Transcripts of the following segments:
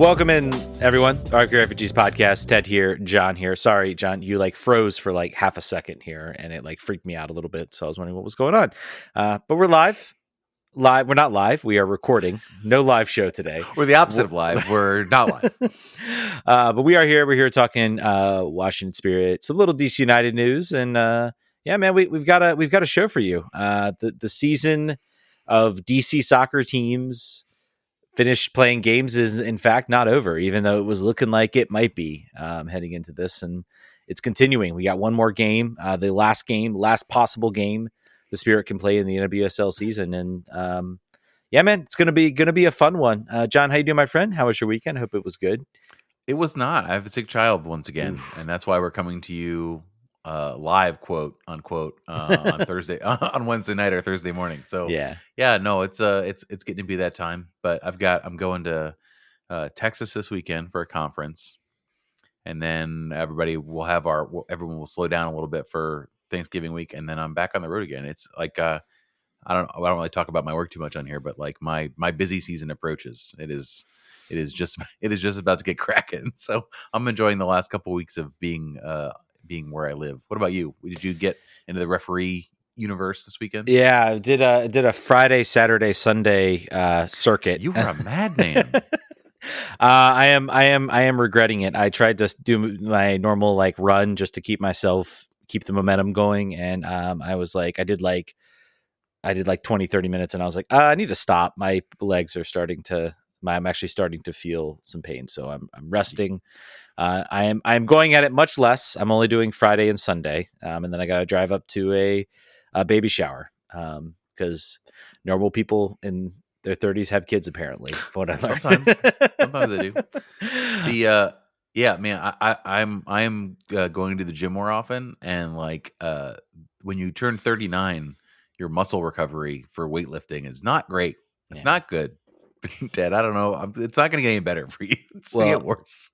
Welcome in, everyone. RFK Refugees Podcast. Ted here, John here. Sorry, John, you froze for half a second here, and it freaked me out a little bit. So I was wondering what was going on. But we're live. We're not live. We are recording. No live show today. We're the opposite of live. We're not live. But we are here. We're here talking Washington Spirit, some little DC United news, and yeah, man, we've got a show for you. The season of DC soccer teams finished playing games is in fact not over, even though it was looking like it might be heading into this, and it's continuing. We got one more game, the last possible game the Spirit can play in the NWSL season, and yeah, man, it's gonna be a fun one. John, how you doing, my friend? How was your weekend? Hope it was good. It was not. I have a sick child once again, and that's why we're coming to you live, quote unquote, on Thursday, on Wednesday night or Thursday morning. So yeah, no, it's getting to be that time. But I'm going to Texas this weekend for a conference, and then everyone will slow down a little bit for Thanksgiving week, and then I'm back on the road again. It's I don't really talk about my work too much on here, but my busy season approaches. It is just about to get cracking. So I'm enjoying the last couple weeks of being where I live. What about you? Did you get into the referee universe this weekend? Yeah, I did a Friday, Saturday, Sunday circuit. You were a madman. I am regretting it. I tried to do my normal run just to keep the momentum going, and I did 20, 30 minutes, and I was like, I need to stop. My legs are I'm actually starting to feel some pain, so I'm resting. I'm going at it much less. I'm only doing Friday and Sunday, and then I got to drive up to a baby shower because normal people in their 30s have kids, apparently. From what I learned. Sometimes they do. Yeah, man, I'm going to the gym more often, and when you turn 39, your muscle recovery for weightlifting is not great. It's not good. Ted, I don't know. It's not going to get any better for you. It's going to get worse.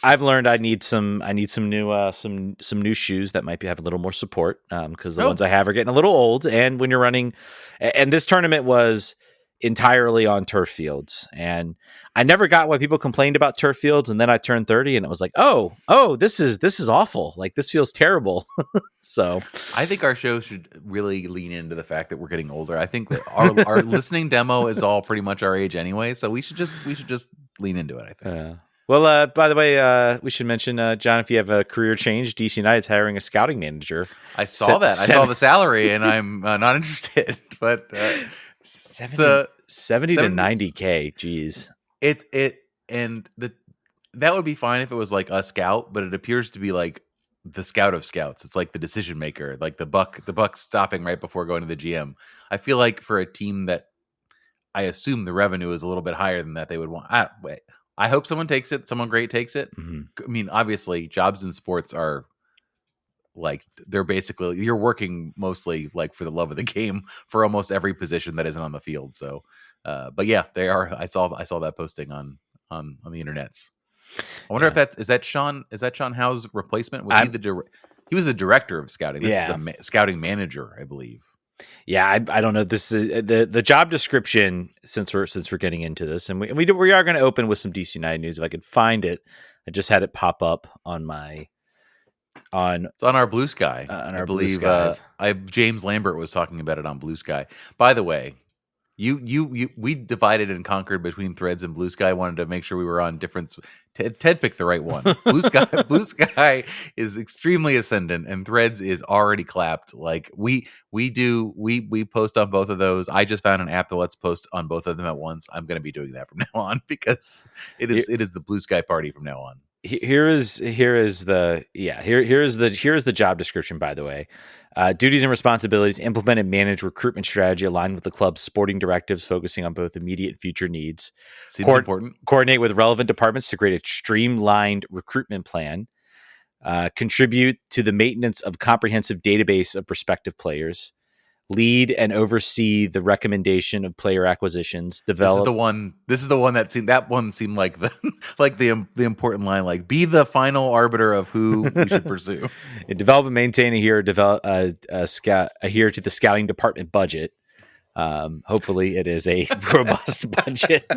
I've learned I need some new shoes that might have a little more support because the ones I have are getting a little old. And when you're running, and this tournament was entirely on turf fields, and I never got why people complained about turf fields. And then I turned 30, and it was like, oh, this is awful. This feels terrible. So I think our show should really lean into the fact that we're getting older. I think that our listening demo is all pretty much our age anyway, so we should just lean into it, I think. Well, by the way, we should mention, John, if you have a career change, DC United's hiring a scouting manager. I saw that. I saw the salary, and I'm not interested. But 70 to 90K. Geez, that would be fine if it was a scout, but it appears to be the scout of scouts. It's the decision maker, the buck stopping right before going to the GM. I feel like for a team that I assume the revenue is a little bit higher than that, they would want. I hope someone takes it. Someone great takes it. Mm-hmm. I mean, obviously, jobs in sports are they're basically, you're working mostly for the love of the game for almost every position that isn't on the field. So, but yeah, they are. I saw that posting on the internets. I wonder if is that Sean Howe's replacement? Was he was the director of scouting? This is the scouting manager, I believe. Yeah, I don't know. This is the job description. Since we're getting into this, and we are going to open with some DC United news if I could find it. I just had it pop up on my. It's on our Blue Sky. I believe James Lambert was talking about it on Blue Sky. By the way, we divided and conquered between Threads and Blue Sky. I wanted to make sure we were on different. Ted picked the right one. Blue Sky is extremely ascendant, and Threads is already clapped. We post on both of those. I just found an app that lets post on both of them at once. I'm going to be doing that from now on because it is the Blue Sky party from now on. Here is the job description, by the way. Duties and responsibilities: implement and manage recruitment strategy aligned with the club's sporting directives, focusing on both immediate and future needs. Seems important. Coordinate with relevant departments to create a streamlined recruitment plan. Contribute to the maintenance of comprehensive database of prospective players. Lead and oversee the recommendation of player acquisitions. Develop. This is the one that seemed like the important line. Be the final arbiter of who we should pursue. Develop and maintain adhere to the scouting department budget. Hopefully, it is a robust budget.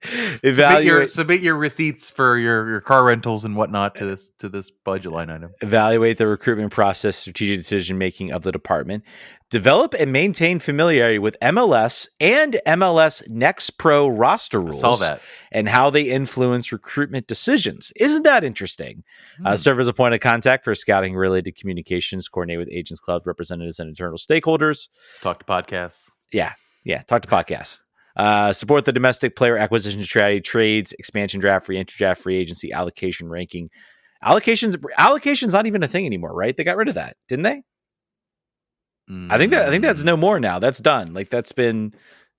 Submit your receipts for your car rentals and whatnot to this budget line item. Evaluate the recruitment process, strategic decision making of the department. Develop and maintain familiarity with MLS and MLS Next Pro roster rules. I saw that. And how they influence recruitment decisions. Isn't that interesting? Serve as a point of contact for scouting related communications, coordinate with agents, clubs, representatives, and internal stakeholders. Talk to podcasts. Yeah. Talk to podcasts. Support the domestic player acquisition strategy, trades, expansion draft, free entry draft, free agency, allocation, ranking. Allocation's not even a thing anymore, right? They got rid of that, didn't they? I think that's no more now. That's done. Like, that's been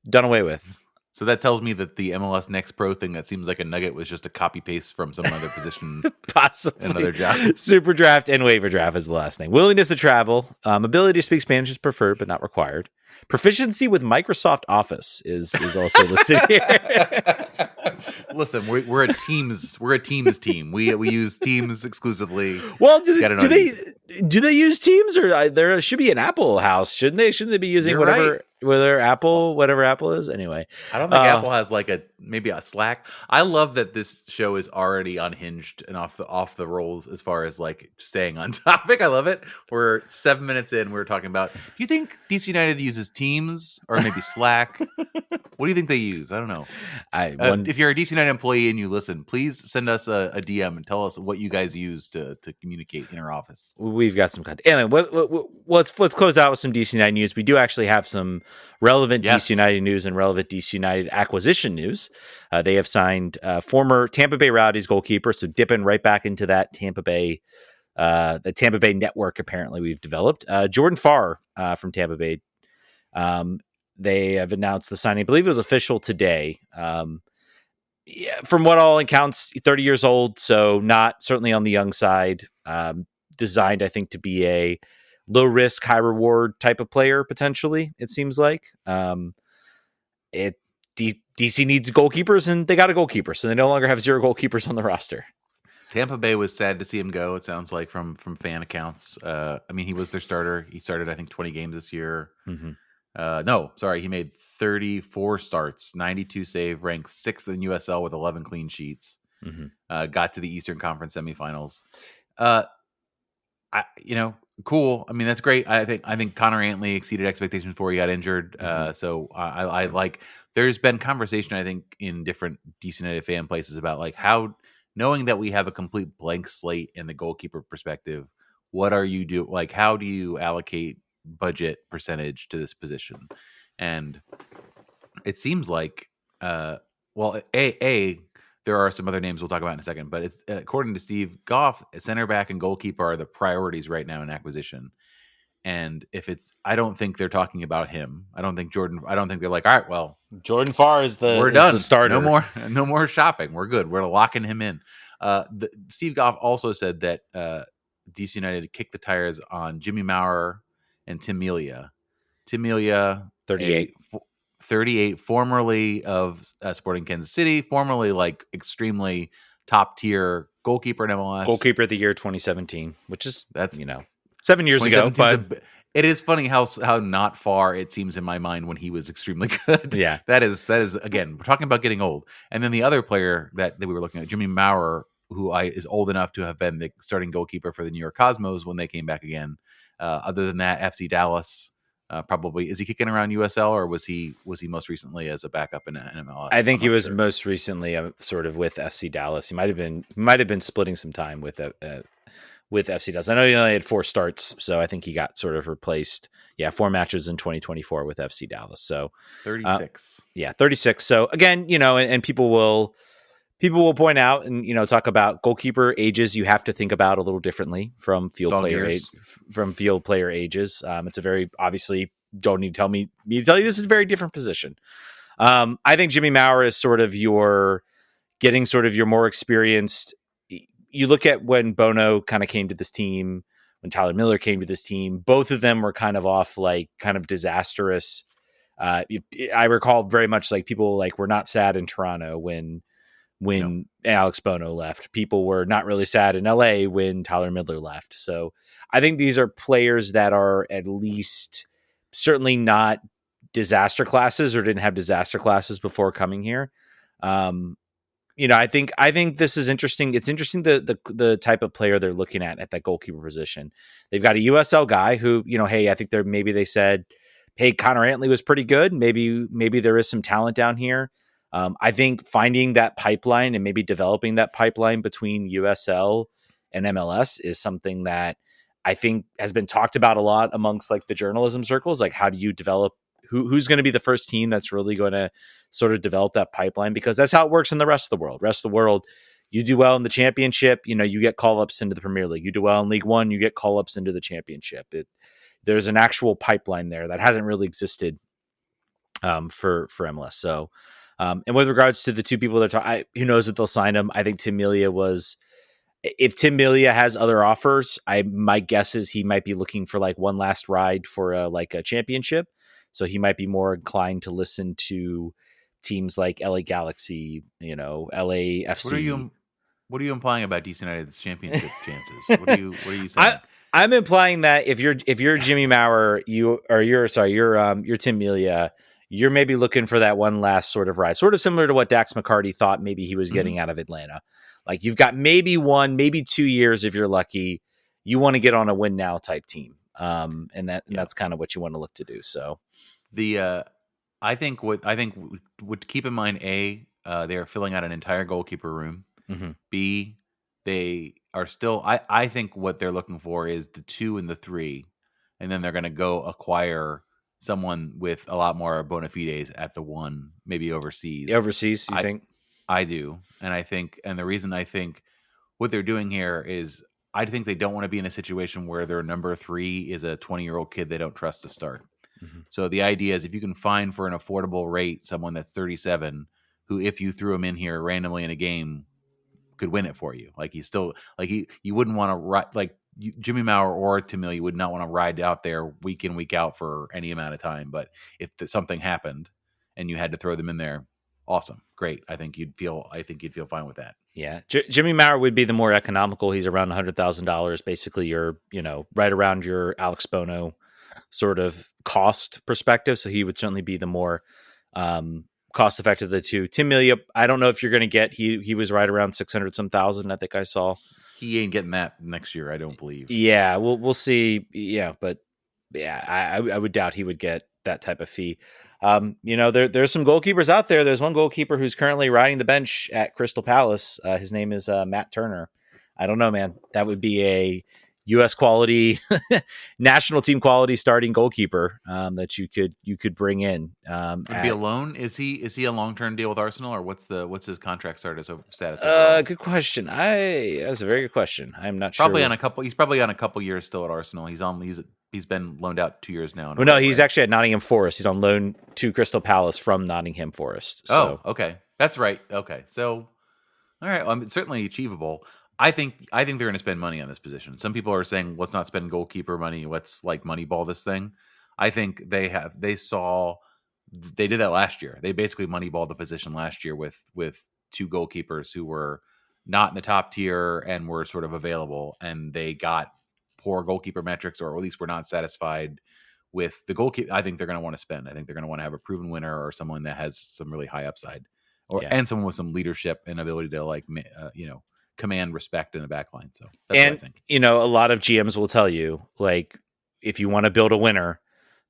done away with. So that tells me that the MLS Next Pro thing that seems like a nugget was just a copy paste from some other position, possibly another job. Super draft and waiver draft is the last thing. Willingness to travel, ability to speak Spanish is preferred but not required. Proficiency with Microsoft Office is also listed here. Listen, we're a Teams team. We use Teams exclusively. Well, do they use Teams, or there should be an Apple house, shouldn't they? Shouldn't they be using whatever Apple is? Anyway, I don't think Apple has maybe a Slack. I love that this show is already unhinged and off the rolls as far as like staying on topic. I love it. We're 7 minutes in. We're talking about. Do you think DC United uses Teams or maybe Slack? What do you think they use? I don't know. If you're a DC United employee and you listen, please send us a DM and tell us what you guys use to communicate in our office. We've got some content. Anyway, let's close out with some DC United news. We do actually have some relevant DC United news and relevant DC United acquisition news. They have signed former Tampa Bay Rowdies goalkeeper, so dipping right back into that Tampa Bay network. Apparently, we've developed Jordan Farr from Tampa Bay. They have announced the signing. I believe it was official today. From what all accounts, 30 years old, so not certainly on the young side. Designed, I think, to be a low risk, high reward type of player, potentially, it seems like. DC needs goalkeepers, and they got a goalkeeper, so they no longer have 0 goalkeepers on the roster. Tampa Bay was sad to see him go, it sounds like, from fan accounts. I mean, he was their starter. He started, I think, 20 games this year. Mm-hmm. He made 34 starts, 92 save, ranked 6th in USL with 11 clean sheets. Mm-hmm. Got to the Eastern Conference semifinals. Cool. I mean, that's great. I think Connor Antley exceeded expectations before he got injured. Mm-hmm. So I like. There's been conversation, I think, in different DC United fan places about like how, knowing that we have a complete blank slate in the goalkeeper perspective, what are you do? Like, how do you allocate budget percentage to this position? And it seems like, there are some other names we'll talk about in a second, but it's, according to Steve Goff, center back and goalkeeper are the priorities right now in acquisition. And I don't think they're talking about him. I don't think they're like, all right, well, Jordan Farr we're done. The starter. No more shopping. We're good. We're locking him in. Steve Goff also said that DC United kicked the tires on Jimmy Maurer and Tim Melia. Tim Melia, 38, formerly of Sporting Kansas City, formerly like extremely top tier goalkeeper in MLS. Goalkeeper of the year 2017, which is 7 years ago. But it is funny how not far it seems in my mind when he was extremely good. Yeah, that is again, we're talking about getting old. And then the other player that we were looking at, Jimmy Maurer, who is old enough to have been the starting goalkeeper for the New York Cosmos when they came back again. Other than that, FC Dallas. Probably is he kicking around USL, or was he most recently as a backup in MLS? I think he was most recently sort of with FC Dallas. He might have been splitting some time with FC Dallas. I know he only had 4 starts, so I think he got sort of replaced. 4 matches in 2024 with FC Dallas. So 36. 36. So again, and people will point out and talk about goalkeeper ages. You have to think about a little differently from field player ages. It's a very, obviously, don't need to tell me to tell you this is a very different position. I think Jimmy Maurer is sort of your more experienced. You look at when Bono kind of came to this team, when Tyler Miller came to this team, both of them were kind of off like kind of disastrous. I recall very much like people like were not sad in Toronto when Alex Bono left. People were not really sad in LA when Tyler Miller left. So I think these are players that are at least certainly not disaster classes or didn't have disaster classes before coming here. I think this is interesting. It's interesting the type of player they're looking at that goalkeeper position. They've got a USL guy who, hey, I think they said, hey, Connor Antley was pretty good. Maybe there is some talent down here. I think finding that pipeline and maybe developing that pipeline between USL and MLS is something that I think has been talked about a lot amongst like the journalism circles. Like, how do you develop who's going to be the first team that's really going to sort of develop that pipeline? Because that's how it works in the rest of the world. Rest of the world, you do well in the championship, you get call-ups into the Premier League. You do well in League One, you get call-ups into the championship. There's an actual pipeline there that hasn't really existed for MLS. So, and with regards to the two people that who knows if they'll sign him? I think Tim Melia if Tim Melia has other offers, my guess is he might be looking for like one last ride for a championship. So he might be more inclined to listen to teams like LA Galaxy, LAFC. What are you implying about DC United's championship chances? What are you saying? I'm implying that if you're Jimmy Maurer, you're Tim Melia, you're maybe looking for that one last sort of ride, sort of similar to what Dax McCarty thought maybe he was getting out of Atlanta. Like, you've got maybe 1, maybe 2 years if you're lucky. You want to get on a win now type team, and that's kind of what you want to look to do. So, I think would keep in mind, A, they are filling out an entire goalkeeper room. Mm-hmm. B, they are still. I think what they're looking for is the 2 and the 3, and then they're going to go acquire someone with a lot more bona fides at the 1, maybe overseas. Overseas, you think? I do, and the reason I think what they're doing here is I think they don't want to be in a situation where their number 3 is a 20-year-old kid they don't trust to start. Mm-hmm. So the idea is, if you can find for an affordable rate someone that's 37, who, if you threw him in here randomly in a game, could win it for you. Like, he's still you wouldn't want to ride Jimmy Maurer or Tim Melia would not want to ride out there week in, week out for any amount of time. But if something happened and you had to throw them in there, awesome, great. I think you'd feel fine with that. Yeah, Jimmy Maurer would be the more economical. He's around $100,000. Basically, you're right around your Alex Bono sort of cost perspective. So he would certainly be the more cost effective of the two. Tim Melia, I don't know if you're going to get. He was right around 600 some thousand. I think I saw. He ain't getting that next year, I don't believe. Yeah, we'll see. Yeah, but yeah, I would doubt he would get that type of fee. There's some goalkeepers out there. There's one goalkeeper who's currently riding the bench at Crystal Palace. His name is Matt Turner. I don't know, man. That would be a U.S. quality, national team quality starting goalkeeper that you could bring in. Would be a loan? Is he a long-term deal with Arsenal, or what's his contract status? Good question. That's a very good question. I'm not sure. He's probably on a couple years still at Arsenal. He's been loaned out 2 years now. Well, no, he's actually at Nottingham Forest. He's on loan to Crystal Palace from Nottingham Forest. So. Oh, okay, that's right. Okay, so all right, it's certainly achievable. I think they're going to spend money on this position. Some people are saying, let's not spend goalkeeper money. Let's moneyball this thing. I think they did that last year. They basically moneyballed the position last year with 2 goalkeepers who were not in the top tier and were sort of available, and they got poor goalkeeper metrics, or at least were not satisfied with the goalkeeper. I think they're going to want to spend. I think they're going to want to have a proven winner, or someone that has some really high upside, and someone with some leadership and ability to command respect in the back line. So that's what I think. A lot of GMs will tell you, like, if you want to build a winner,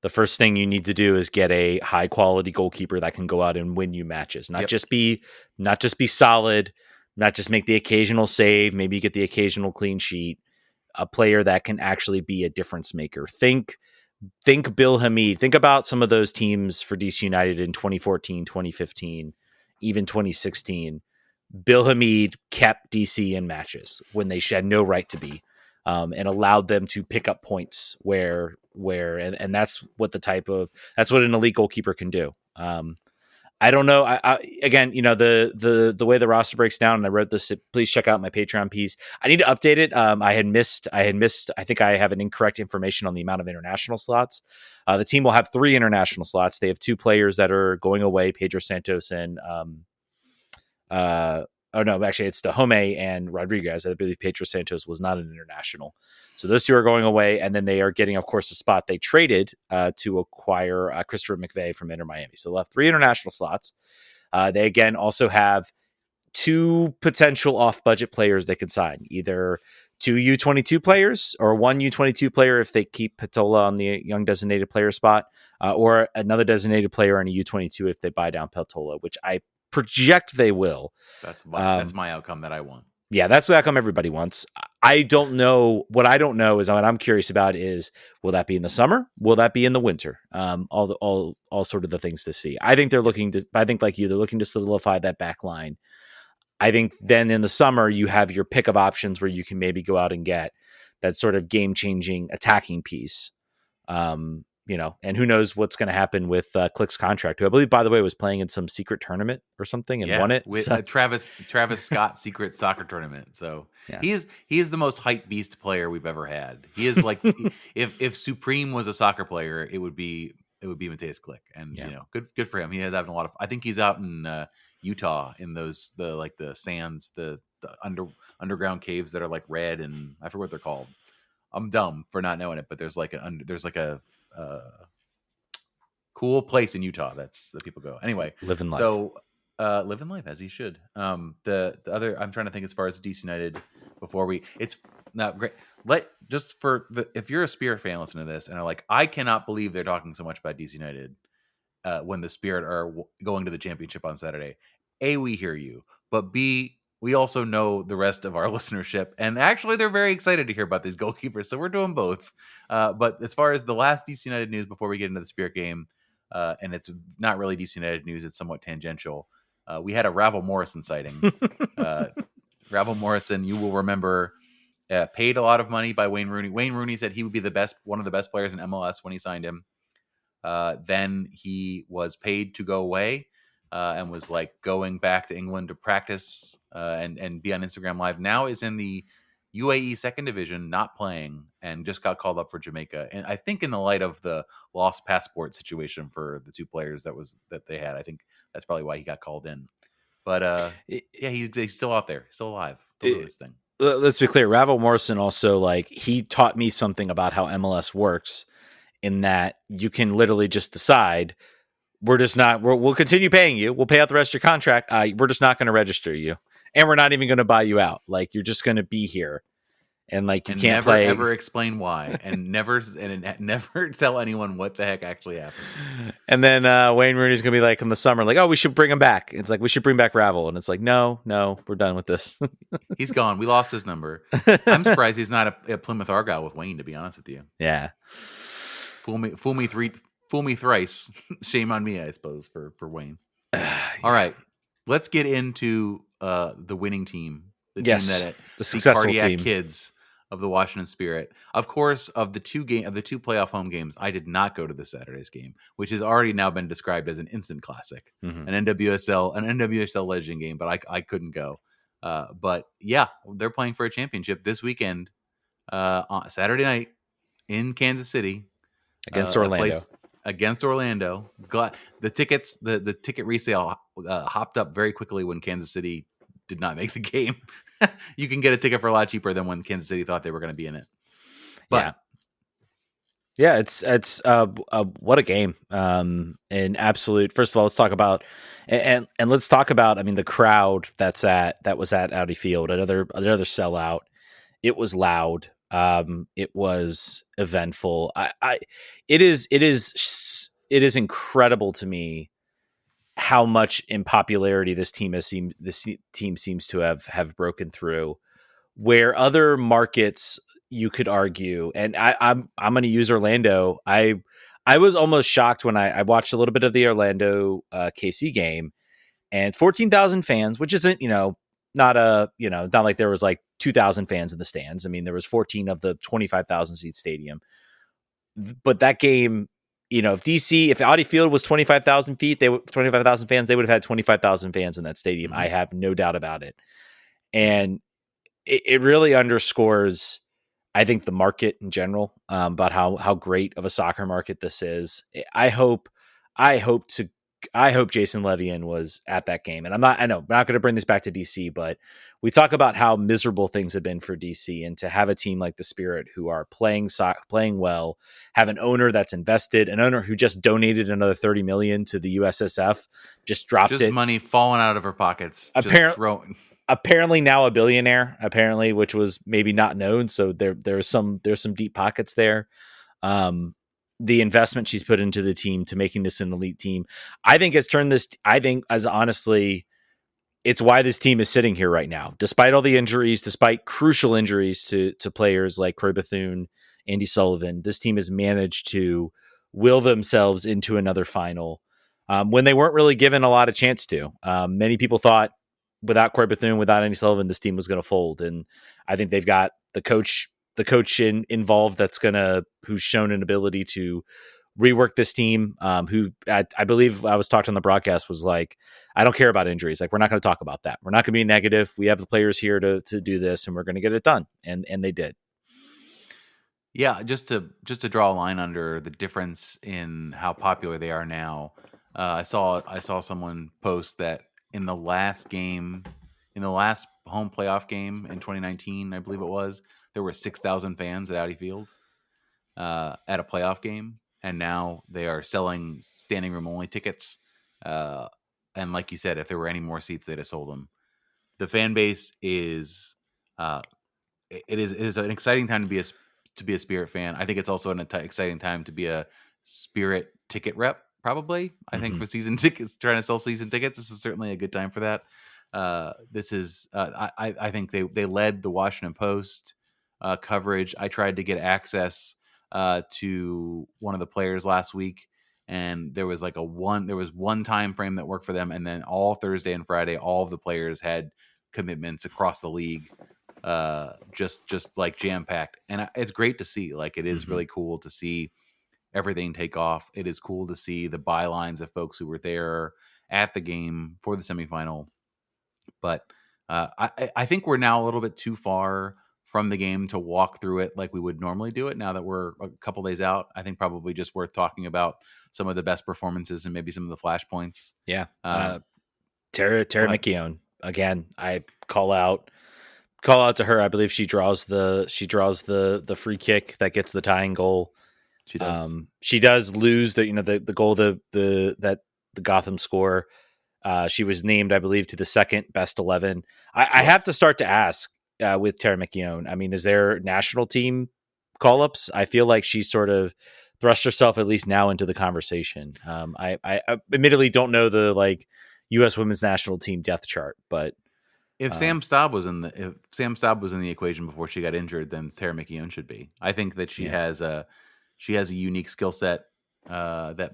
the first thing you need to do is get a high quality goalkeeper that can go out and win you matches. Not just be solid, not just make the occasional save, maybe get the occasional clean sheet. A player that can actually be a difference maker. Think Bill Hamid. Think about some of those teams for DC United in 2014, 2015, even 2016. Bill Hamid kept DC in matches when they had no right to be, and allowed them to pick up points and that's what that's what an elite goalkeeper can do. I don't know. Again, the way the roster breaks down, and I wrote this. Please check out my Patreon piece. I need to update it. I had missed. I think I have an incorrect information on the amount of international slots. The team will have 3 international slots. They have 2 players that are going away: Pedro Santos and actually, it's Dahome and Rodriguez. I believe Pedro Santos was not an international. So those 2 are going away, and then they are getting, of course, the spot they traded to acquire Christopher McVeigh from Inter Miami. So they'll have 3 international slots. They again also have 2 potential off-budget players they could sign, either 2 U22 players or 1 U22 player if they keep Patola on the young designated player spot, or another designated player and a U22 if they buy down Patola, which I project they will. That's my outcome that I want. Yeah, that's the outcome everybody wants. I don't know. What I don't know is what I'm curious about is, will that be in the summer? Will that be in the winter? All sort of the things to see. I think they're looking like you, they're looking to solidify that back line. I think then in the summer, you have your pick of options where you can maybe go out and get that sort of game-changing attacking piece. And who knows what's going to happen with Click's contract, who I believe, by the way, was playing in some secret tournament or something and won it. With Travis Scott secret soccer tournament. So he is the most hype beast player we've ever had. He is like, if Supreme was a soccer player, it would be Mateus Click. And good for him. He had having a lot of. I think he's out in Utah in the sands, the underground caves that are like red, and I forget what they're called. I'm dumb for not knowing it, but there's like a cool place in Utah that people go. Anyway, living life. So living life as he should. The other, I'm trying to think as far as DC United before it's not great. If you're a Spirit fan, listen to this and are like, I cannot believe they're talking so much about DC United when the Spirit are going to the championship on Saturday. A, we hear you, but B, we also know the rest of our listenership, and actually they're very excited to hear about these goalkeepers, so we're doing both. But as far as the last DC United news before we get into the Spirit game, and it's not really DC United news, it's somewhat tangential. We had a Ravel Morrison sighting. Ravel Morrison, you will remember, paid a lot of money by Wayne Rooney. Wayne Rooney said he would be one of the best players in MLS when he signed him. Then he was paid to go away. And was like going back to England to practice and be on Instagram Live. Now is in the UAE second division, not playing, and just got called up for Jamaica. And I think in the light of the lost passport situation for the 2 players that they had, I think that's probably why he got called in. But he's still out there, still alive. Still doing this thing. Let's be clear. Ravel Morrison also, he taught me something about how MLS works, in that you can literally just decide, we'll continue paying you. We'll pay out the rest of your contract. We're just not going to register you. And we're not even going to buy you out. You're just going to be here. And you can't never play. Ever explain why. And never tell anyone what the heck actually happened. And then Wayne Rooney's going to be in the summer, we should bring him back. It's we should bring back Ravel. And it's no, we're done with this. He's gone. We lost his number. I'm surprised he's not a Plymouth Argyle with Wayne, to be honest with you. Yeah. Fool me thrice. Shame on me, I suppose, for Wayne. All right, let's get into the winning team. The team the successful cardiac team. Kids of the Washington Spirit. Of course, of the two playoff home games, I did not go to the Saturday's game, which has already now been described as an instant classic, an NWSL legend game. But I couldn't go. But yeah, they're playing for a championship this weekend, on Saturday night in Kansas City against Orlando. Against Orlando. The tickets, the ticket resale hopped up very quickly when Kansas City did not make the game. You can get a ticket for a lot cheaper than when Kansas City thought they were going to be in it. But yeah, it's what a game. An absolute. First of all, let's talk about and let's talk about. I mean, the crowd that was at Audi Field, another sellout. It was loud. It was eventful. It is incredible to me how much in popularity this team seems to have broken through, where other markets you could argue, and I'm going to use Orlando. I was almost shocked when I watched a little bit of the Orlando KC game, and 14,000 fans, which isn't, not like there was 2,000 fans in the stands. I mean, there was 14 of the 25,000 seat stadium, but that game, if Audi Field was 25,000 fans, they would have had 25,000 fans in that stadium. Mm-hmm. I have no doubt about it. And it really underscores, I think, the market in general, about how great of a soccer market this is. I hope to Jason Levian was at that game. And I'm not going to bring this back to DC, but we talk about how miserable things have been for DC, and to have a team like the Spirit who are playing well, have an owner that's invested, an owner who just donated another $30 million to the USSF, just dropped it. Money falling out of her pockets. Apparently now a billionaire, which was maybe not known. So there's some deep pockets there. The investment she's put into the team to making this an elite team, I think has turned this. I think, as honestly, it's why this team is sitting here right now, despite all the injuries, despite crucial injuries to players like Croy Bethune, Andy Sullivan. This team has managed to will themselves into another final when they weren't really given a lot of chance to. Many people thought without Croy Bethune, without Andy Sullivan, this team was going to fold, and I think they've got the coach involved who's shown an ability to rework this team, who I believe I was talking on the broadcast was like, I don't care about injuries. Like, we're not going to talk about that. We're not going to be negative. We have the players here to do this, and we're going to get it done. And they did. Yeah. Just to draw a line under the difference in how popular they are now. I saw someone post that in the last home playoff game in 2019, I believe it was, there were 6,000 fans at Audi Field at a playoff game, and now they are selling standing room only tickets. And like you said, if there were any more seats, they'd have sold them. The fan base is it is an exciting time to be a Spirit fan. I think it's also an exciting time to be a Spirit ticket rep. Probably, I think for season tickets, trying to sell season tickets, this is certainly a good time for that. This is I think they led the Washington Post coverage. I tried to get access to one of the players last week, and there was one time frame that worked for them, and then all Thursday and Friday, all of the players had commitments across the league, just like jam packed, and it's great to see. Like, it is really cool to see everything take off. It is cool to see the bylines of folks who were there at the game for the semifinal. But I think we're now a little bit too far from the game to walk through it like we would normally do it. Now that we're a couple days out, I think probably just worth talking about some of the best performances and maybe some of the flashpoints. Yeah. Tara McKeown, again, I call out to her. I believe she draws the free kick that gets the tying goal. She does. She does lose the goal that the Gotham score. She was named, I believe, to the second best 11. I have to start to ask with Tara McKeown. I mean, is there national team call-ups? I feel like she sort of thrust herself at least now into the conversation. I admittedly don't know the U.S. women's national team depth chart, but if Sam Staub was in the equation before she got injured, then Tara McKeown should be. I think that she has a unique skill set that,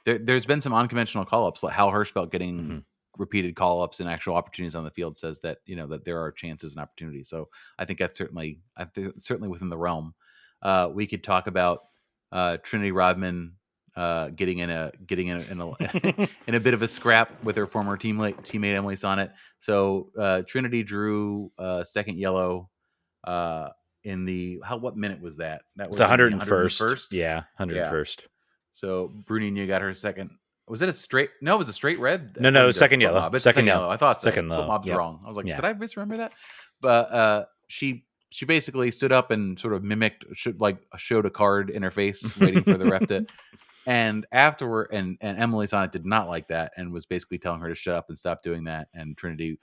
there's been some unconventional call-ups, like Hal Hirschfeld getting repeated call-ups and actual opportunities on the field says that, that there are chances and opportunities. So I think that's certainly within the realm. We could talk about Trinity Rodman getting in a in a bit of a scrap with her former teammate Emily Sonnet. So Trinity drew second yellow in what minute was that? That was 101st. Yeah, 101st. So Brunina got her second. Was it a straight? No, it was a straight red. No, it was second yellow. It's second yellow. I thought second so. Mob's wrong. I was like, did I misremember that? But she basically stood up and sort of mimicked, showed a card in her face, waiting for the ref to. And afterward, and Emily Sonnet did not like that and was basically telling her to shut up and stop doing that. And Trinity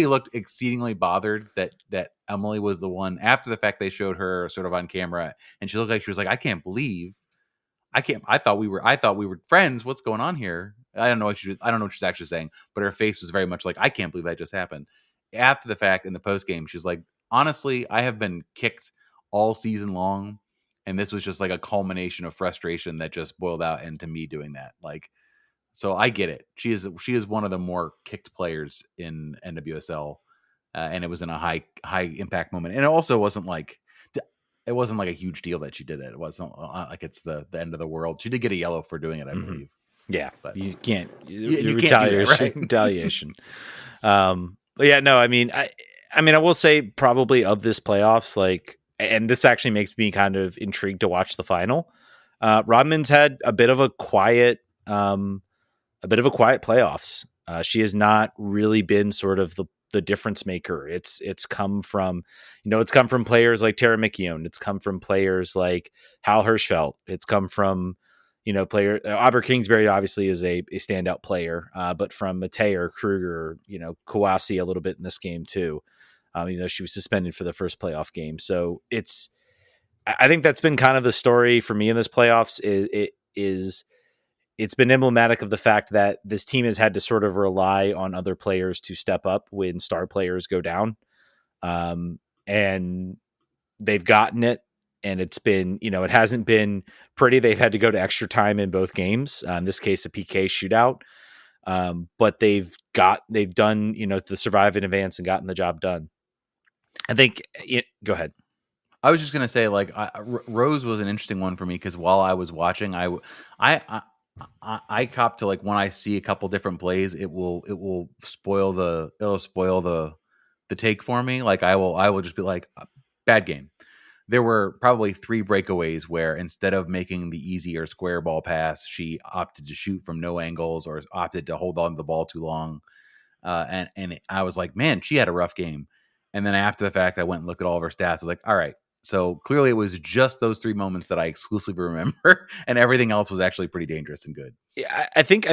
looked exceedingly bothered that Emily was the one, after the fact they showed her sort of on camera, and she looked like she was like, I thought we were friends. What's going on here? I don't know what she's actually saying, but her face was very much like, I can't believe that just happened. After the fact, in the post game, she's like, honestly, I have been kicked all season long, and this was just like a culmination of frustration that just boiled out into me doing that. So I get it. She is one of the more kicked players in NWSL, and it was in a high impact moment. And it also wasn't like a huge deal that she did it. It wasn't like it's the end of the world. She did get a yellow for doing it, I believe. Yeah, but you can't. You retaliation. Can't do that, right? Retaliation. But yeah, no. I mean, I will say probably of this playoffs, and this actually makes me kind of intrigued to watch the final. Rodman's had a bit of a quiet a bit of a quiet playoffs. She has not really been sort of the difference maker. It's come from, it's come from players like Tara McKeown. It's come from players like Hal Hirschfeld. It's come from, player Aubrey Kingsbury obviously is a standout player, but from Mateo, Kruger, Kawasi a little bit in this game too. She was suspended for the first playoff game. So I think that's been kind of the story for me in this playoffs. It's been emblematic of the fact that this team has had to sort of rely on other players to step up when star players go down. And they've gotten it, and it's been, it hasn't been pretty. They've had to go to extra time in both games. In this case, a PK shootout. But they've done, the survive in advance and gotten the job done. I think go ahead. I was just going to say, like, Rose was an interesting one for me because while I was watching, I cop to, like, when I see a couple different plays, it will spoil the take for me. Like, I will just be like, bad game. There were probably 3 breakaways where instead of making the easier square ball pass, she opted to shoot from no angles or opted to hold on to the ball too long. And I was like, man, she had a rough game. And then after the fact, I went and looked at all of her stats. I was like, all right. So clearly it was just those 3 moments that I exclusively remember, and everything else was actually pretty dangerous and good. Yeah, I think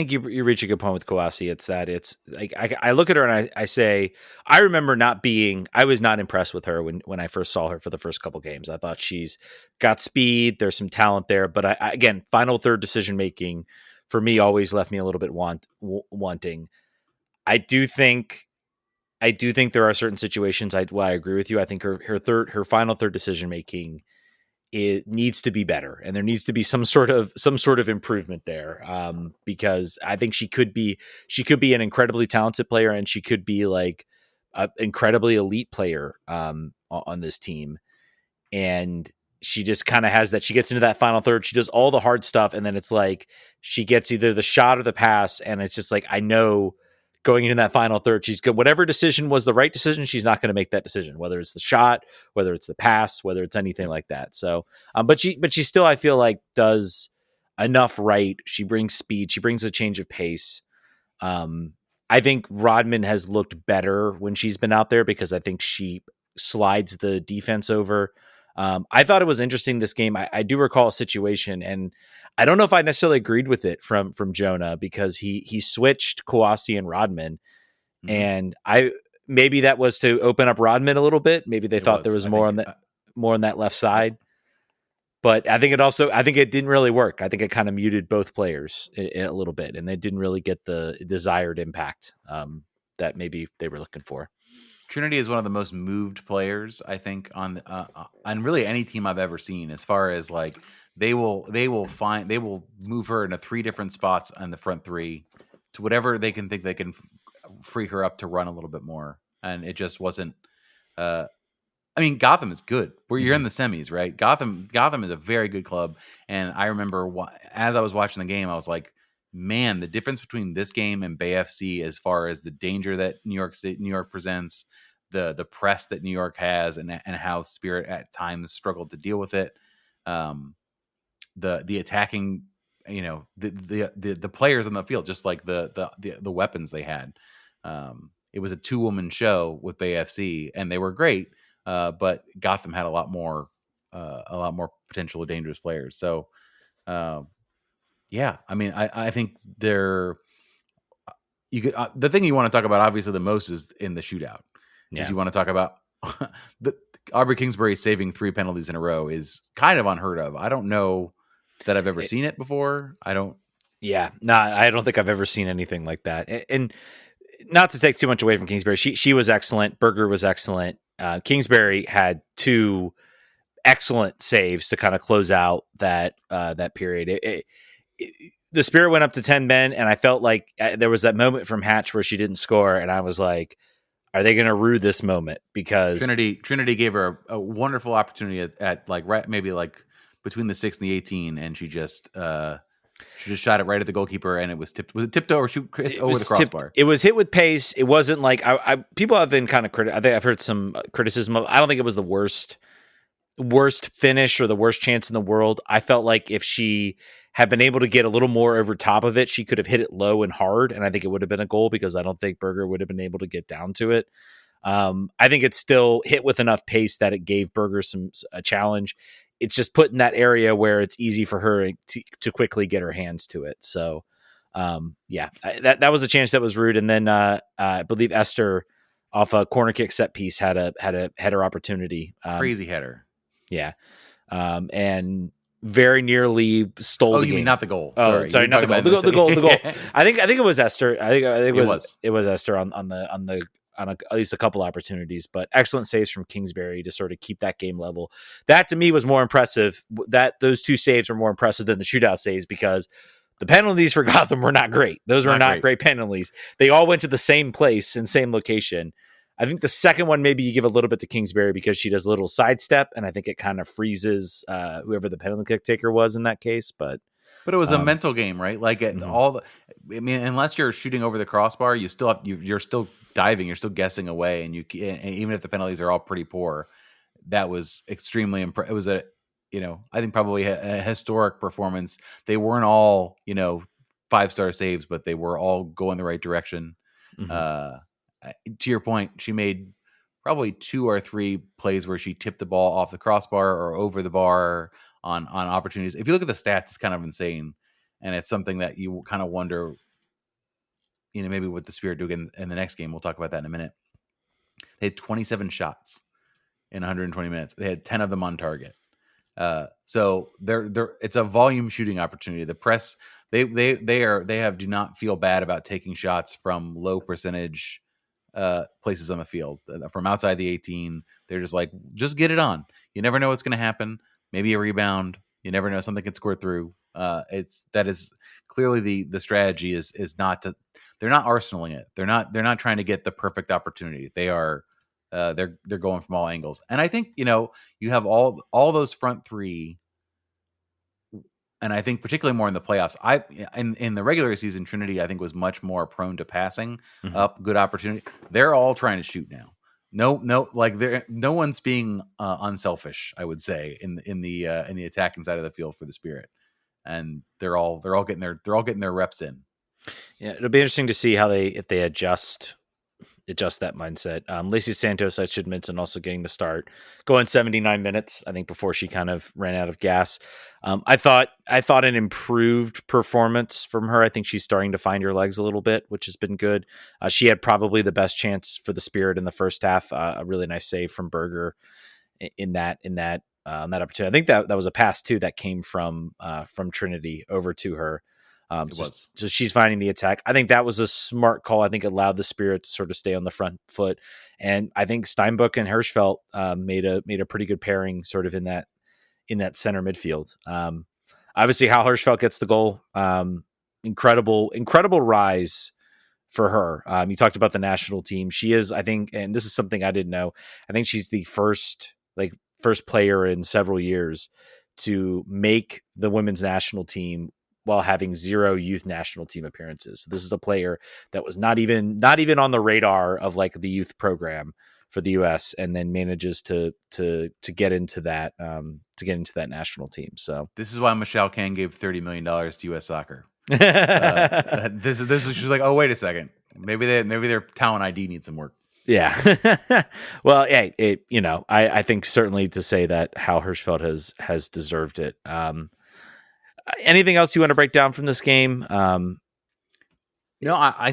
you reach a good point with Kawasi. It's like, I look at her and I say, I remember I was not impressed with her when I first saw her for the first couple games. I thought she's got speed. There's some talent there, but again, final third decision making for me always left me a little bit wanting. I do think there are certain situations. I agree with you. I think her final third decision making, it needs to be better, and there needs to be some sort of improvement there. Because I think she could be an incredibly talented player, and she could be like an incredibly elite player on this team. And she just kind of has that. She gets into that final third. She does all the hard stuff, and then it's like she gets either the shot or the pass, and it's just like, I know, going into that final third, she's good. Whatever decision was the right decision, she's not going to make that decision, whether it's the shot, whether it's the pass, whether it's anything like that. So, but she still, I feel like, does enough right. She brings speed. She brings a change of pace. I think Rodman has looked better when she's been out there because I think she slides the defense over. I thought it was interesting this game. I do recall a situation, and I don't know if I necessarily agreed with it from Jonah, because he switched Kawasi and Rodman, and maybe that was to open up Rodman a little bit. Maybe they thought there was more on that left side, but I think it didn't really work. I think it kind of muted both players a little bit, and they didn't really get the desired impact that maybe they were looking for. Trinity is one of the most moved players, I think, on really any team I've ever seen. As far as, like, they will move her into 3 different spots on the front 3 to whatever they can think they can free her up to run a little bit more. And it just wasn't. I mean, Gotham is good. You're in the semis, right? Gotham is a very good club. And I remember as I was watching the game, I was like, man, the difference between this game and Bay FC, as far as the danger that New York presents, the press that New York has, and how Spirit at times struggled to deal with it. The attacking, the players on the field, just like the weapons they had. It was a 2-woman show with Bay FC, and they were great. But Gotham had a lot more potential dangerous players. So, yeah, I mean, I think the thing you want to talk about obviously the most is in the shootout. Is you want to talk about Aubrey Kingsbury saving 3 penalties in a row is kind of unheard of. I don't know that I've ever seen it before. I don't think I've ever seen anything like that. And not to take too much away from Kingsbury, she was excellent. Berger was excellent. Kingsbury had 2 excellent saves to kind of close out that period. The Spirit went up to 10 men, and I felt like there was that moment from Hatch where she didn't score, and I was like, are they going to rue this moment? Because Trinity gave her a wonderful opportunity at like right, maybe like between the 6 and the 18, and she just shot it right at the goalkeeper, and it was tipped. Was it tipped over? Over the crossbar. It was hit with pace. It wasn't like people have been kind of I think I've heard some criticism of. I don't think it was the worst finish or the worst chance in the world. I felt like if she had been able to get a little more over top of it, she could have hit it low and hard, and I think it would have been a goal because I don't think Berger would have been able to get down to it. I think it's still hit with enough pace that it gave Berger a challenge. It's just put in that area where it's easy for her to quickly get her hands to it. So, that was a chance that was rude. And then I believe Esther off a corner kick set piece had a header opportunity. Crazy header. Yeah. And very nearly stole the game. You mean not the goal? Sorry, not the goal. The goal. I think it was Esther. I think it was Esther on at least a couple opportunities, but excellent saves from Kingsbury to sort of keep that game level. That to me was more impressive. That those two saves were more impressive than the shootout saves because the penalties for Gotham were not great. Those were not great penalties. They all went to the same place and same location. I think the second one, maybe you give a little bit to Kingsbury because she does a little sidestep, and I think it kind of freezes whoever the penalty kick taker was in that case. But it was a mental game, right? Like unless you're shooting over the crossbar, you're still diving, you're still guessing away, and even if the penalties are all pretty poor, that was extremely impressive. It was I think probably a historic performance. They weren't all 5-star saves, but they were all going the right direction. Mm-hmm. To your point, she made probably 2 or 3 plays where she tipped the ball off the crossbar or over the bar on opportunities. If you look at the stats, it's kind of insane, and it's something that you kind of wonder, maybe what the Spirit do again in the next game. We'll talk about that in a minute. They had 27 shots in 120 minutes. They had 10 of them on target. So it's a volume shooting opportunity. The press do not feel bad about taking shots from low percentage places on the field, from outside the 18. They're just like, just get it on. You never know what's going to happen. Maybe a rebound. You never know, something can score through. That is clearly the strategy is not to. They're not arsenaling it. They're not trying to get the perfect opportunity. They are. They're going from all angles. And I think you have all those front three. And I think particularly more in the playoffs. In the regular season, Trinity I think was much more prone to passing up good opportunity. They're all trying to shoot now. No one's being unselfish, I would say, in the attacking side of the field for the Spirit, and they're all getting their reps in. Yeah, it'll be interesting to see if they adjust that mindset. Lacey Santos, I should mention, also getting the start, going 79 minutes, I think, before she kind of ran out of gas. I thought an improved performance from her. I think she's starting to find her legs a little bit, which has been good. She had probably the best chance for the Spirit in the first half. A really nice save from Berger in that opportunity. I think that was a pass too that came from Trinity over to her. So she's finding the attack. I think that was a smart call. I think it allowed the Spirit to sort of stay on the front foot, and I think Steinbuch and Hirschfeld made a pretty good pairing, sort of in that center midfield. Obviously, Hal Hirschfeld gets the goal. Incredible rise for her. You talked about the national team. She is, I think, and this is something I didn't know, I think she's the first player in several years to make the women's national team while having 0 youth national team appearances. So this is a player that was not even on the radar of like the youth program for the US, and then manages to get into that national team. So this is why Michelle Kang gave $30 million to US Soccer. This was just like, oh, wait a second. Maybe their talent ID needs some work. Yeah. Well, hey, I think certainly to say that Hal Hirschfeld has deserved it. Anything else you want to break down from this game? I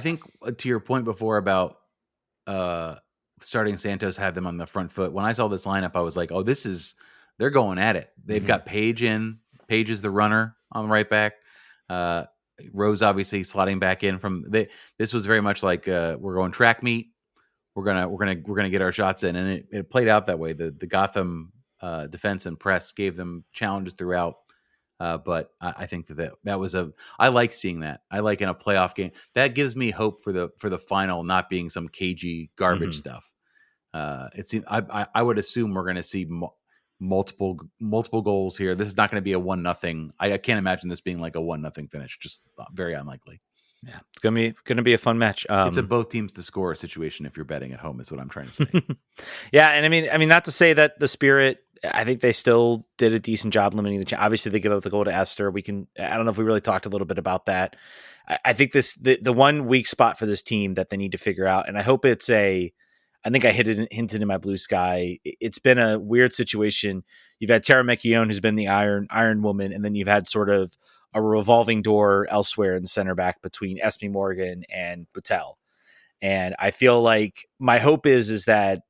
think to your point before about starting Santos had them on the front foot. When I saw this lineup, I was like, oh, they're going at it. They've got Paige in. Paige is the runner on the right back. Rose obviously slotting back in this was very much like we're going track meet. We're gonna get our shots in, and it played out that way. The Gotham defense and press gave them challenges throughout. But I think that was I like seeing that. I like in a playoff game that gives me hope for the final not being some cagey garbage stuff. I would assume we're going to see multiple goals here. This is not going to be a 1-0. I can't imagine this being like a 1-0 finish. Just very unlikely. Yeah, it's gonna be a fun match. It's a both teams to score situation if you're betting at home, is what I'm trying to say. Yeah, and I mean, not to say that the Spirit I think they still did a decent job limiting the obviously they give up the goal to Esther. I don't know if we really talked a little bit about that. I think the one weak spot for this team that they need to figure out, and I hope I think I hinted in my blue sky. It's been a weird situation. You've had Tara McKeown, who's been the Iron Woman, and then you've had sort of a revolving door elsewhere in the center back between Esme Morgan and Boutel. And I feel like my hope is that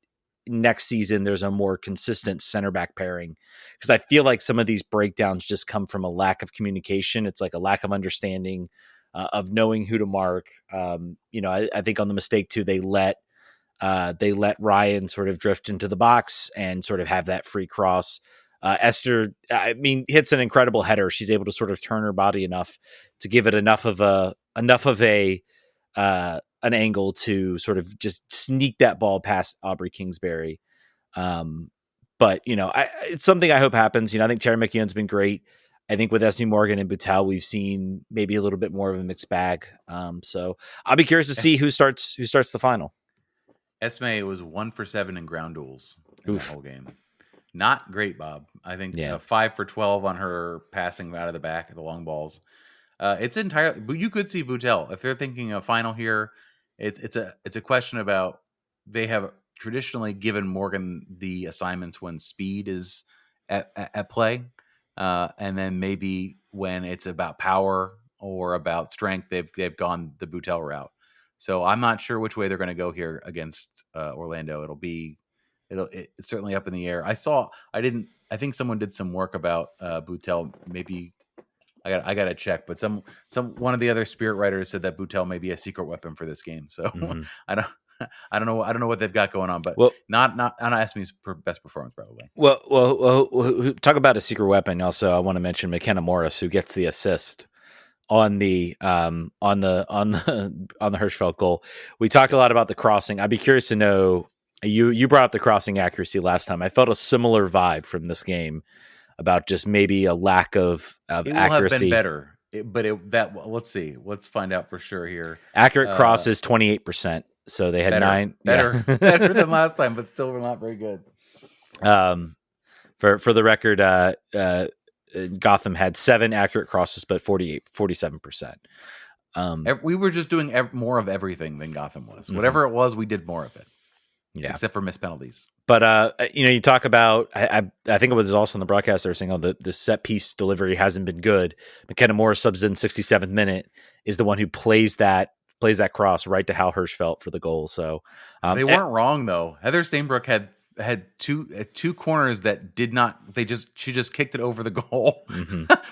next season there's a more consistent center back pairing, because I feel like some of these breakdowns just come from a lack of communication. It's like a lack of understanding of knowing who to mark. I think on the mistake too, they let Ryan sort of drift into the box and sort of have that free cross. Esther, hits an incredible header. She's able to sort of turn her body enough to give it enough of an angle to sort of just sneak that ball past Aubrey Kingsbury. But it's something I hope happens. I think Tara McKeown's been great. I think with Esme Morgan and Boutel, we've seen maybe a little bit more of a mixed bag. So I'll be curious to see who starts the final. Esme was 1 for 7 in ground duels in that whole game. Not great, Bob. I think 5 for 12 on her passing out of the back of the long balls. It's entirely, but you could see Boutel if they're thinking a final here. It's a question about, they have traditionally given Morgan the assignments when speed is at play, and then maybe when it's about power or about strength, they've gone the Boutel route. So I'm not sure which way they're going to go here against Orlando. It's certainly up in the air. I think someone did some work about Boutel. Maybe I got to check, but one of the other Spirit writers said that Boutel may be a secret weapon for this game. So I don't know what they've got going on, but not Esme's best performance probably. Well, talk about a secret weapon. Also, I want to mention McKenna Morris, who gets the assist on the Hirschfeld goal. We talked a lot about the crossing. I'd be curious to know, you brought up the crossing accuracy last time. I felt a similar vibe from this game about just maybe a lack of accuracy. It will have been better, let's see. Let's find out for sure here. Accurate cross is 28%. So they had better than last time, but still not very good. For the record, Gotham had 7 accurate crosses, but 47%. We were just doing more of everything than Gotham was. Mm-hmm. Whatever it was, we did more of it. Yeah, except for missed penalties. But you talk about, I think it was also on the broadcast they were saying, the set piece delivery hasn't been good. McKenna Morris subs in 67th minute, is the one who plays that cross right to Hal Hirschfeld for the goal. So they weren't wrong though. Heather Stainbrook had two corners that did not. She just kicked it over the goal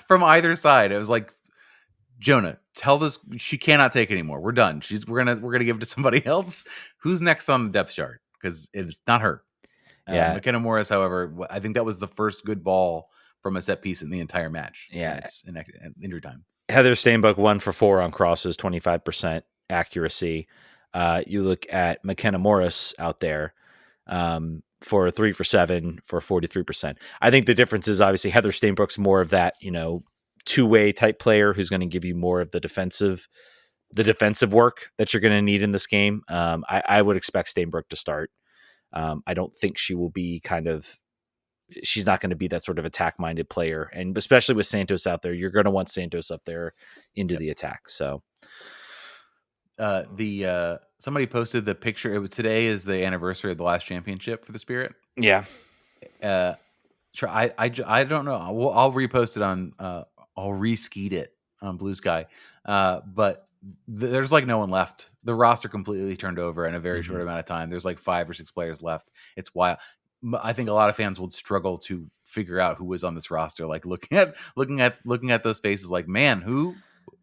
from either side. It was like, Jonah, tell this she cannot take anymore. We're done. We're gonna give it to somebody else. Who's next on the depth chart? Because it's not her. Yeah, McKenna Morris, however, I think that was the first good ball from a set piece in the entire match. Yeah, in injury time. Heather Stainbrook 1 for 4 on crosses, 25% accuracy. You look at McKenna Morris out there for 3 for 7 for 43%. I think the difference is obviously Heather Stainbrook's more of that, two-way type player who's going to give you more of the defensive work that you're going to need in this game. I would expect Stainbrook to start. I don't think she will be she's not going to be that sort of attack-minded player. And especially with Santos out there, you're going to want Santos up there into the attack. So somebody posted the picture. Today is the anniversary of the last championship for the Spirit. Yeah. I don't know. I'll repost it on, I'll reskeet it on Blue Sky. But there's no one left. The roster completely turned over in a very short amount of time. There's 5 or 6 players left. It's wild. I think a lot of fans would struggle to figure out who was on this roster. Looking at those faces, man, who?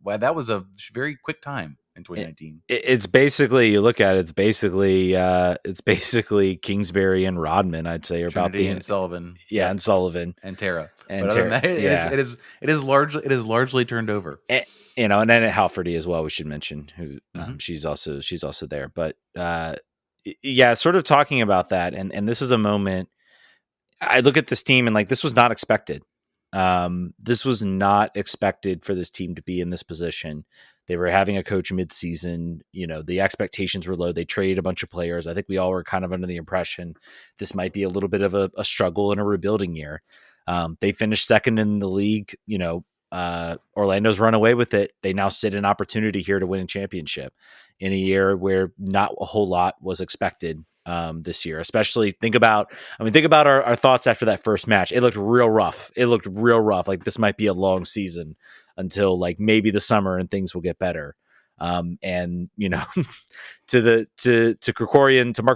Wow, that was a very quick time in 2019. It's basically, you look at it, it's basically Kingsbury and Rodman, I'd say, or Trinity about and Sullivan. Yeah, and Sullivan and Tara. And Tara, that, it is largely turned over. And then at Halfordy as well, we should mention who she's also there. But sort of talking about that, and this is a moment I look at this team and this was not expected. This was not expected for this team to be in this position. They were having a coach mid-season. The expectations were low. They traded a bunch of players. I think we all were kind of under the impression this might be a little bit of a struggle and a rebuilding year. They finished second in the league. Orlando's run away with it. They now sit an opportunity here to win a championship in a year where not a whole lot was expected this year. Especially think about our thoughts after that first match. It looked real rough. Like this might be a long season until like maybe the summer and things will get better. To Mark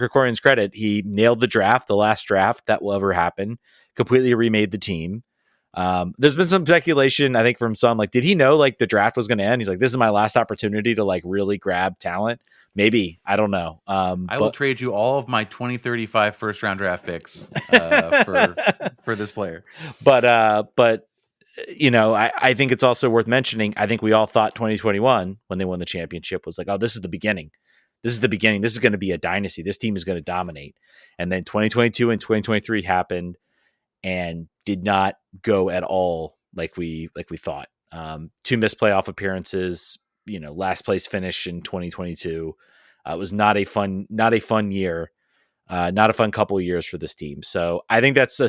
Krikorian's credit, he nailed the draft, the last draft that will ever happen, completely remade the team. There's been some speculation, I think, from some, like, did he know like the draft was going to end? He's like, this is my last opportunity to like really grab talent. Maybe, I don't know. I will trade you all of my 2035 first round draft picks for this player. But I think it's also worth mentioning. I think we all thought 2021 when they won the championship was like, oh, this is the beginning. This is the beginning. This is going to be a dynasty. This team is going to dominate. And then 2022 and 2023 happened and did not go at all like we thought. 2 missed playoff appearances, last place finish in 2022. It was not a fun year, not a fun couple of years for this team. So I think that's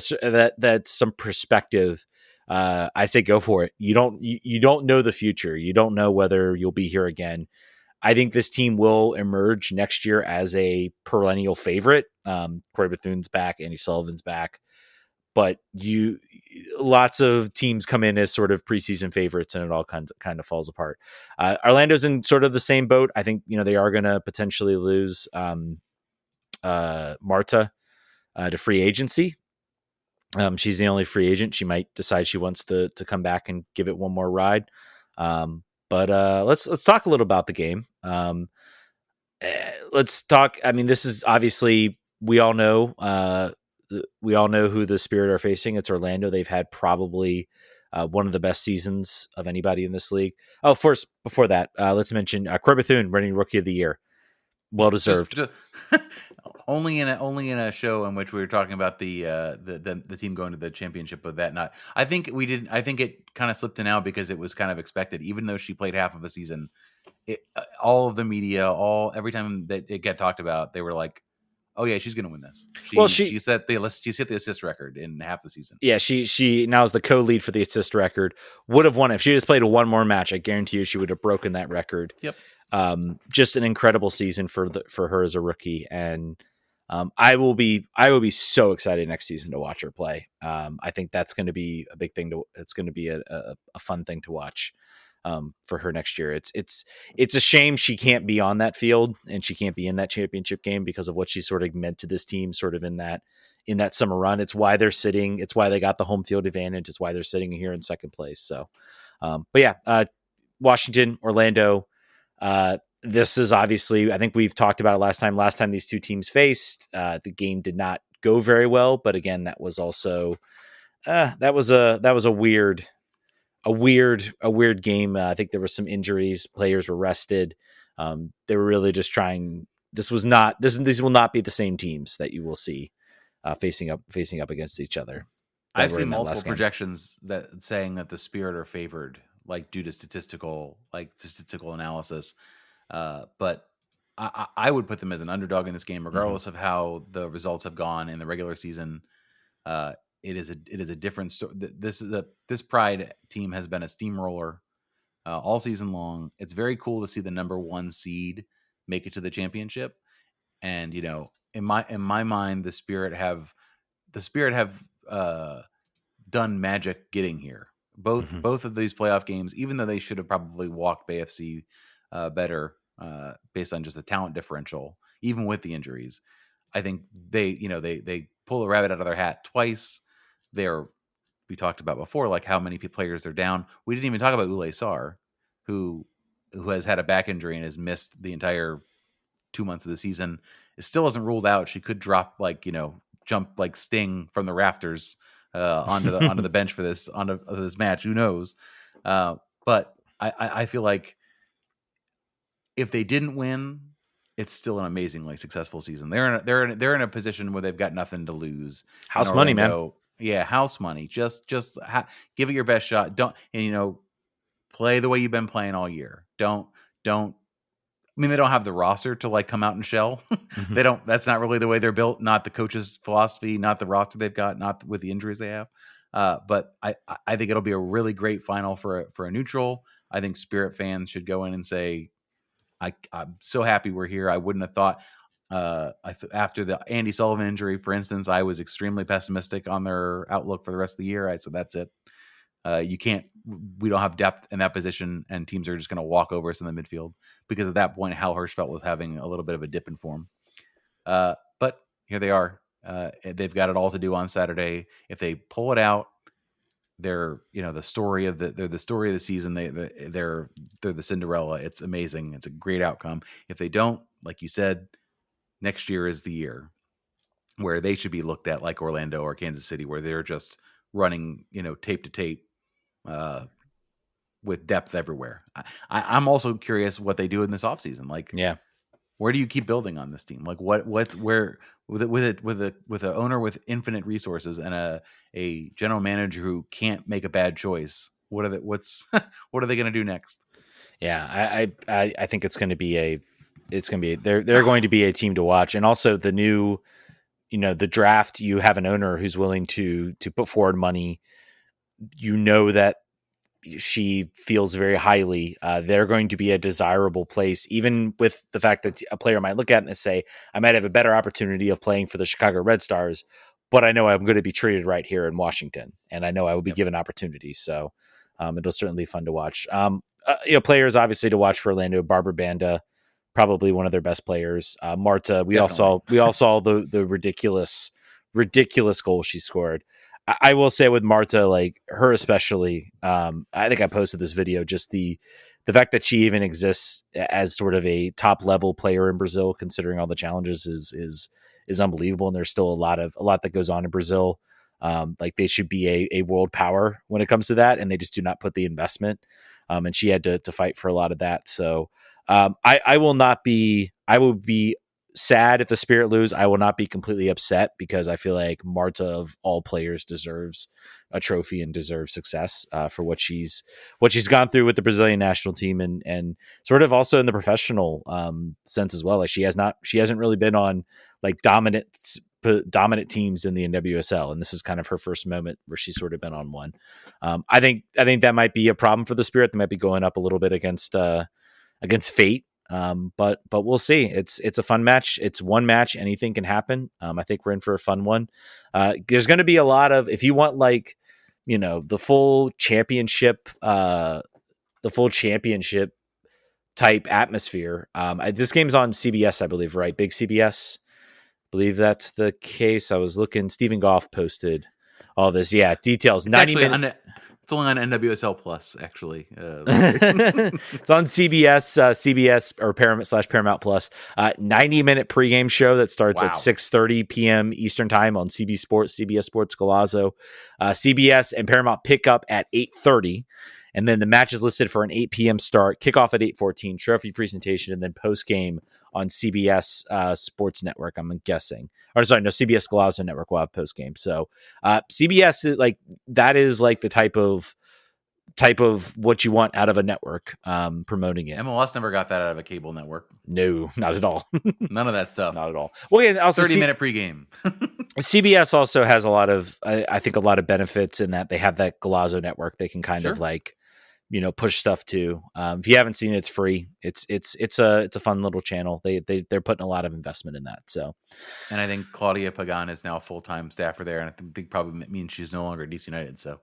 some perspective. I say go for it. You don't know the future. You don't know whether you'll be here again. I think this team will emerge next year as a perennial favorite. Corey Bethune's back, Andy Sullivan's back. But lots of teams come in as sort of preseason favorites, and it all kind of falls apart. Orlando's in sort of the same boat. I think they are going to potentially lose Marta to free agency. She's the only free agent. She might decide she wants to come back and give it one more ride. But let's talk a little about the game. Let's talk. I mean, this is obviously we all know who the Spirit are facing. It's Orlando. They've had probably one of the best seasons of anybody in this league. Oh, first, before that, let's mention Corey Bethune winning Rookie of the Year. Well deserved. Only in a show in which we were talking about the team going to the championship, but that not. I think we did. I think it kind of slipped in out because it was kind of expected. Even though she played half of a season, all of the media, every time that it got talked about, they were like, "Oh yeah, she's going to win this." She set the assist record in half the season. Yeah, she now is the co-lead for the assist record. Would have won it if she just played one more match. I guarantee you, she would have broken that record. Yep. Just an incredible season for her as a rookie, and I will be so excited next season to watch her play. I think that's going to be a big thing. It's going to be a fun thing to watch for her next year. It's a shame she can't be on that field and she can't be in that championship game because of what she sort of meant to this team, sort of in that summer run. It's why they're sitting. It's why they got the home field advantage. It's why they're sitting here in second place. So, but yeah, Washington, Orlando. This is obviously, I think we've talked about it last time these two teams faced, the game did not go very well, but again, that was also, that was a weird game. I think there were some injuries. Players were rested. They were really just trying, these will not be the same teams that you will see, facing up against each other. I've seen multiple projections that saying that the Spirit are favored, like due to statistical analysis. But I would put them as an underdog in this game, regardless of how the results have gone in the regular season. It is a different story. This Pride team has been a steamroller all season long. It's very cool to see the number 1 seed make it to the championship. And in my mind, the Spirit have done magic getting here. Both of these playoff games, even though they should have probably walked BFC better based on just the talent differential, even with the injuries, I think they pull a rabbit out of their hat twice. We talked about before, like how many players are down. We didn't even talk about Ule Sar, who has had a back injury and has missed the entire 2 months of the season. It still isn't ruled out. She could drop jump like Sting from the rafters onto the bench for this match. Who knows? But I feel like if they didn't win, it's still an amazingly successful season. They're in a position where they've got nothing to lose. House money, man. Yeah, house money. Just give it your best shot. Don't play the way you've been playing all year. Don't don't. I mean, they don't have the roster to like come out and shell. Mm-hmm. They don't. That's not really the way they're built. Not the coach's philosophy. Not the roster they've got. Not with the injuries they have. But I think it'll be a really great final for a neutral. I think Spirit fans should go in and say, I'm so happy we're here. I wouldn't have thought after the Andy Sullivan injury, for instance, I was extremely pessimistic on their outlook for the rest of the year. I said, that's it. We don't have depth in that position, and teams are just going to walk over us in the midfield, because at that point, Hal Hirschfeld was having a little bit of a dip in form. But here they are. They've got it all to do on Saturday. If they pull it out, they're the story of the story of the season. They're the Cinderella. It's amazing. It's a great outcome. If they don't, like you said, next year is the year where they should be looked at like Orlando or Kansas City, where they're just running tape to tape with depth everywhere. I'm also curious what they do in this offseason. Like, where do you keep building on this team? Like, where with an owner with infinite resources and a general manager who can't make a bad choice? What are they going to do next? Yeah, I think it's going to be they're going to be a team to watch. And also the new, the draft, you have an owner who's willing to put forward money. That she feels very highly. They're going to be a desirable place, even with the fact that a player might look at it and say, I might have a better opportunity of playing for the Chicago Red Stars, but I know I'm going to be treated right here in Washington, and I know I will be given opportunities. So it'll certainly be fun to watch. Players obviously to watch for Orlando. Barbara Banda, probably one of their best players. Marta, we all saw the ridiculous goal she scored. I will say with Marta, like her especially, I think I posted this video, just the fact that she even exists as sort of a top level player in Brazil, considering all the challenges, is unbelievable. And there's still a lot that goes on in Brazil. Like they should be a world power when it comes to that, and they just do not put the investment. And she had to fight for a lot of that. So I will be sad if the Spirit lose. I will not be completely upset, because I feel like Marta of all players deserves a trophy and deserves success for what she's gone through with the Brazilian national team, and sort of also in the professional sense as well. Like she hasn't really been on like dominant teams in the NWSL, and this is kind of her first moment where she's sort of been on one. I think that might be a problem for the Spirit. They might be going up a little bit against fate. But we'll see. It's a fun match. It's one match. Anything can happen. I think we're in for a fun one. There's going to be a lot of, if you want like, the full championship type atmosphere. This game's on CBS, I believe, right? Big CBS. I believe that's the case. I was looking, Stephen Goff posted all this. Yeah. Details. 90 minutes. It's only on NWSL Plus, actually. It's on CBS or Paramount Plus. 90-minute pregame show that starts at 6:30 p.m. Eastern time on CBS Sports Golazo. CBS and Paramount pick up at 8:30, and then the match is listed for an 8 p.m. start. Kickoff at 8:14. Trophy presentation, and then post game on CBS Sports Network. I'm guessing. Or sorry, no, CBS Golazo Network will have post game. So CBS is like, that is like the type of what you want out of a network promoting it. MLS never got that out of a cable network. No, not at all. None of that stuff. Not at all. Well, yeah, also 30-minute pregame. CBS also has a lot of, I think, a lot of benefits in that they have that Golazo network. They can kind of like, push stuff to. If you haven't seen it, it's free. It's a fun little channel. They're putting a lot of investment in that. So, and I think Claudia Pagan is now a full-time staffer there, and I think probably means she's no longer at DC United. So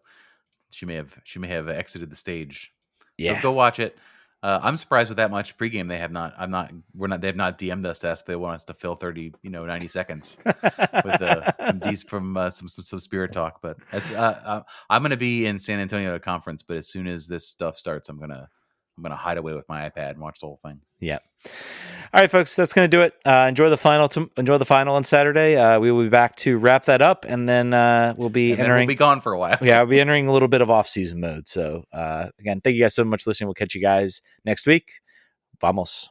she may have exited the stage. Yeah. So go watch it. I'm surprised with that much pregame. They have not. They have not DM'd us to ask if they want us to fill 90 seconds with some Spirit talk. But I'm going to be in San Antonio at a conference. But as soon as this stuff starts, I'm gonna hide away with my iPad and watch the whole thing. Yeah. All right, folks, that's going to do it. Enjoy the final on Saturday. We will be back to wrap that up, and then we'll be gone for a while. Yeah, we'll be entering a little bit of off-season mode. So, again, thank you guys so much for listening. We'll catch you guys next week. Vamos.